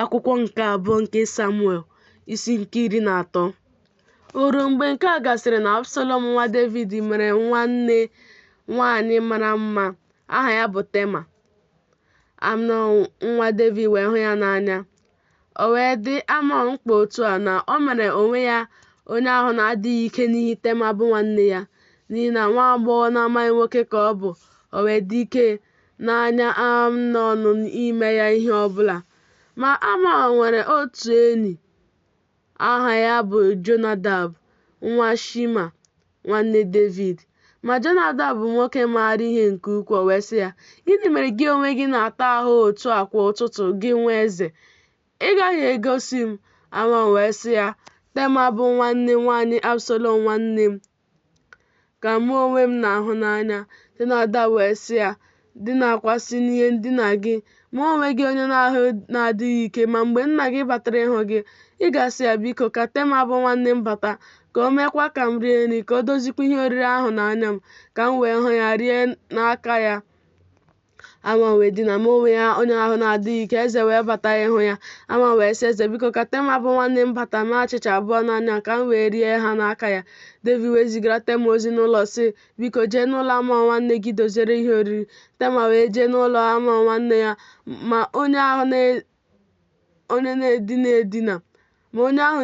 Akwụkwọ nke abụọ nke Samuel, isi nke 13. O ruo mgbe nke a gasịrị na Absalọm nwa Devid mere nwanne nwaanyị mara mma aha ya bụ Tema. Amnọn nwa Devid wee hụ ya n'anya. O wee dị Amnọn mkpa otu a na o mere onwe ya onye ahụ na-adịghị ike n'ihi Tema bụ nwanne ya, n'ihi na nwa agbọghọ na-amaghị nwoke ka ọ bụ. O wee dị ike n'anya Amnọn ime ya ihe ọbụla. Ma Amnọn nwere otu enyi aha ya bụ Jonadab nwa Shima nwanne Devid. Ma Jonadab bụ nwoke maara ihe nke ukwuu. O wee sị ya, "Gịnị mere gị onwe gị na-ata ahụ otu a kwa ụtụtụ, gị nwa eze? Ị gaghị egosi m?" Amnọn wee sị ya, "Tema bụ nwanne nwaanyị Absalọm nwanne m ka mụ onwe m na-ahụ n'anya." Jonadab wee sị ya, "Dinakwasị n'ihe ndina gị, mụ onwe gị onye ahụ na-adịghị ike." Ma mgbe nna gị batara ịhụ gị, ị ga-asị ya, "Biko ka Tema bụ nwanne m bata, ka o meekwa ka m rie nri, ka o dozikwa ihe oriri ahụ n'anya m, ka m wee hụ ya rie n'aka ya." Amnọn wee dina ma onwe ya onye ahụ na-adịghị ike. Eze wee bata ịhụ ya. Amnọn wee sị eze, "Biko ka Tema bụ nwanne m bata mee achịcha abụọ n'anya ka m wee rie ha n'aka ya." Devid wee zigara Tema ozi n'ụlọ sị, "Biko jee n'ụlọ Amnọn nwanne gị doziere ihe oriri." Tema wee jee n'ụlọ Amnọn nwanne ya, ma onye ahụ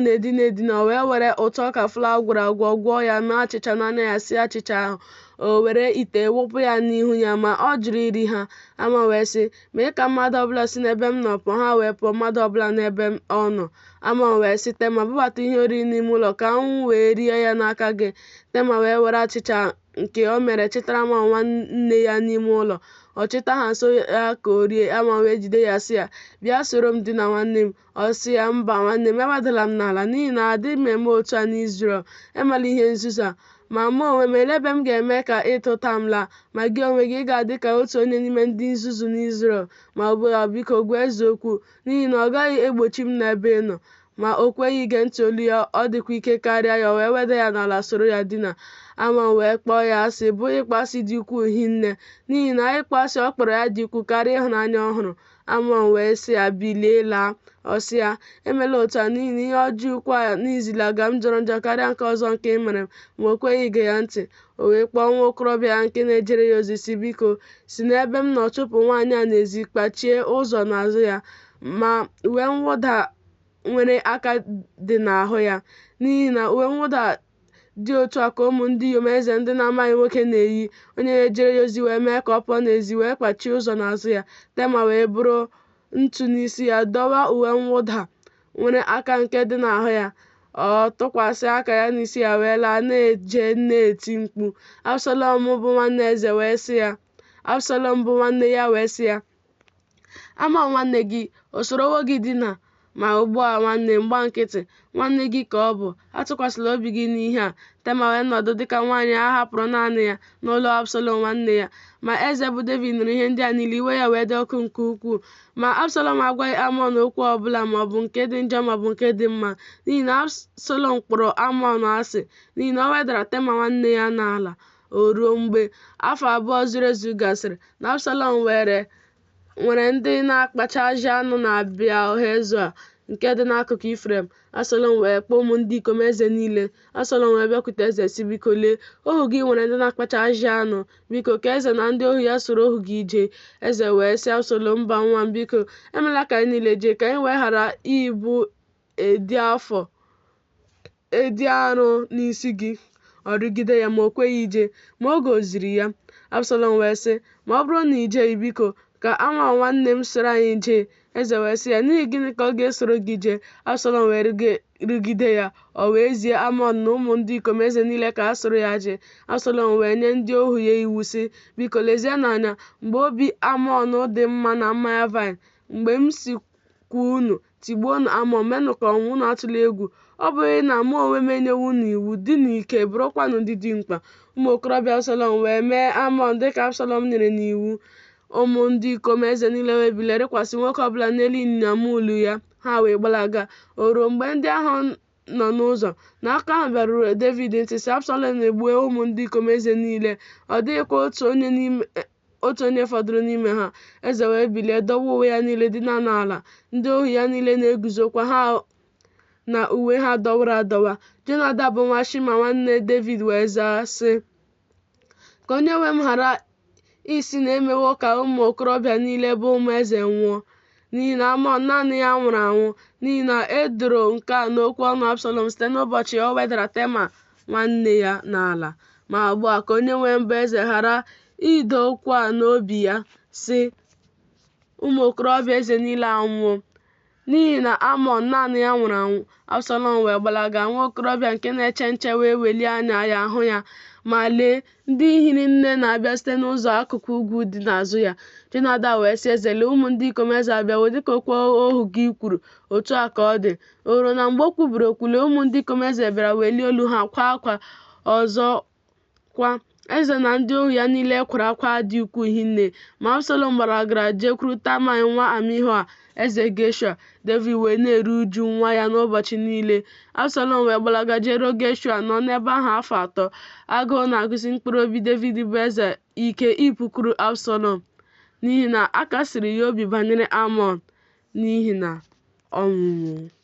na-edina edina, o wee were ụtụ ọka flawa gwọrọ agwọ gwọọ ya mee achịcha n'anya ya, sie achịcha ahụ. O were ite wụpụ ya n'ihu ya, ma ọ jụrụ iri ha. Amnọn wee sị, "Mee ka mmadụ ọbụla si n'ebe m nọ pụọ." Ha wee pụọ, mmadụ ọbụla n'ebe ọ nọ. Amnọn wee sị Tema, "Bubata ihe oriri n'ime ụlọ ka m wee rie ya n'aka gị." Tema wee were achịcha nke o mere chịtara Amnọn nwanne ya n'ime ụlọ. Ọ chịta ha nso ya ka o rie. Amnọn wee jide ya sị ya, "Bịa soro m dina nwanne m." Ọ sị ya, "Mba nwanne m, ewedala m n'ala, n'ihi na adịghị m eme otu a n'Izrel. Emela ihe nzuzu a. Ma mụ onwe m, elee ebe m ga-eme ka ịtụta m laa? Ma gị onwe gị, ị ga-adị ka otu onye n'ime ndị nzuzu n'Izrel. Ma ugbu a, biko gwa eze okwu, n'ihi na ọ gaghị egbochi m n'ebe ị nọ." Ma o kweghị ige ntị olu ya. Ọ dịkwa ike karịa ya. O wee weda ya n'ala soro ya dina. Amnọn wee kpọọ ya asị bụ ịkpọasị dị ukwuu hinne, n'ihi na ịkpọasị ọ kpọrọ ya dị ukwuu karịa ịhụnanya ọ hụrụ. Amnọn wee sị ya, "Bilie laa." Ọ sị ya, "Emela otu a, n'ihi na ihe ọjọọ ukwu a n'izilaga m jọrọ njọ karịa nke ọzọ nke ị mere m." Ma o kweghị ige ya ntị. O wee kpọọ nwa okorobịa ya nke na-ejere ya ozi sị, "Biko si n'ebe m nọ chụpụ nwaanyị a n'ezi, kpachie ụzọ n'azụ ya, ma uwe mwụda nwere aka dị n'ahụ ya." N'ihi na uwe mwụda dị otu a ka ụmụ ndị inyom eze ndị na-amaghị nwoke na-eyi. Onye na-ejere ya ozi wee mee ka ọ pụọ n'ezi, wee kpachie ụzọ n'azụ ya. Tema wee buru ntụ n'isi ya, dọwa uwe mwụda nwere aka nke dị n'ahụ ya. Ọ tụkwasị aka ya n'isi ya wee laa, na-eje na-eti mkpu. Absalọm bụ nwanne ya wee sị ya, "Amnọn nwanne gị o sorowo gị dina? Ma ugbu a nwanne m, gba nkịtị, nwanne gị ka ọ bụ. Atụkwasịla obi gị n'ihe a." Tema wee nọdụ dịka nwaanyị a hapụrụ naanị ya n'ụlọ Absalọm nwanne ya. Ma eze bụ Devid nụrụ ihe ndị a niile, iwe ya wee dị ọkụ nke ukwuu. Ma Absalọm agwaghị Amnọn okwu ọbụla, maọbụ nke dị njọ maọbụ nke dị mma, n'ihi na Absalọm kpọrọ Amnọn asị, n'ihi na o wedara Tema nwanne ya n'ala. O ruo mgbe afọ abụọ zuru ezu gasịrị, na Absalọm nwere ndị na-akpacha ajị anụ na Bịa-Hezua nke dị n'akụkụ Ifrem. Absalọm wee kpọọ ụmụ ndị ikom eze niile. Absalọm wee bịakwute eze sị, "Biko lee, ohu gị nwere ndị na-akpacha ajị anụ. Biko ka eze na ndị ohu ya soro ohu gị jee." Eze wee sị Absalọm, "Mba nwa m, biko emela ka anyị niile jee, ka anyị wee ghara ibu edi arụ n'isi gị." Ọ rịgide ya, ma o kweghị ije. Ma oge o ziri ya. Absalọm wee sị, "Ma ọ bụrụ na i jeghị, biko ka Amnọn nwanne m soro anyị jee." Eze wee sị ya, "N'ihi gịnị ka ọ ga-esoro gị jee?" Absalọm wee rịgide ya. O wee zie Amnọn na ụmụ ndị ikom eze niile ka ha soro ya jee. Absalọm wee nye ndị ohu ya iwu sị, "Biko lezienụ anya mgbe obi Amnọn dị mma na mmanya vaịn. Mgbe m sikwa unu tigbuonu Amnọn, menụ ka ọnwụ, unu atụla egwu. Ọ bụghị na mụ onwe m enyewo unu iwu? Dịnụ ike, bụrụkwanụ ndị dimkpa." Ụmụ okorobịa Absalọm wee mee Amnọn dịka Absalọm nyere n'iwu. Ụmụ ndị ikom eze niile wee bilie rịkwasị nwoke ọbụla n'elu ịnyịnya muul ya. Ha wee gbalaga. O ruo mgbe ndị ahụ nọ n'ụzọ na aka ahụ bịaruru Devid ntị sị, "Absalọm na-egbu ụmụ ndị ikom eze niile. Ọ dịghịkwa otu onye otu onye fọdụrụ n'ime ha. Eze wee bilie dọwa uwe ya niile dina n'ala, ndị ohu ya niile na-eguzokwa ha na uwe ha dọwara adọwa. Jonadab nwa Shima nwanne David wee zaa sị, ka onye nwe m ghara isi na emewo ka ụmụ okorobịa niile bụ ụmụ eze nwụọ, n'ihi na Amnọn naanị ya nwụrụ anwụ, n'ihi na e doro nke a n'okwu ọnụ Absalọm site n'ụbọchị o wedara Tama nwanne ya n'ala. Ma ugbu a ka onye nwe m bụ eze ghara ido okwu a n'obi ya, sị, ụmụ okorobịa eze niile anwụọ, n'ihi na Amnọn naanị ya nwụrụ anwụ. Absalọm wee gbalaga. Nwa okorobịa nke na-eche nche wee welie anya ya hụ ya, ma lee, ndị hiri nne na-abịa site n'ụzọ akụkụ ugwu dị n'azụ ya. Jonadab wee sị eze, lee, ụmụ ndị ikom eze abịawo dịka okwu ohu gị kwuru, otu a ka ọ dị. O ruo na mgbe o kwubiri okwu, lee, ụmụ ndị ikom eze bịara welie olu ha kwaa akwa. Ọzọkwa, eze na ndị ohu ya niile kwara akwa dị ukwuu hinne. Ma Absalọm gbaragara jekwuru Talmai nwa Amihua eze Geshua. David wee na-eru uju nwa ya n'ụbọchị niile. Absalọm wee gbalaga jeruo Geshua, nọ n'ebe ahụ afọ 3. Agụụ na-agụsi mkpụrụ obi David bụ eze ike ịpụkwuru Absalọm, n'ihi na a kasiri ya obi banyere Amnọn n'ihi na ọ nwụrụ.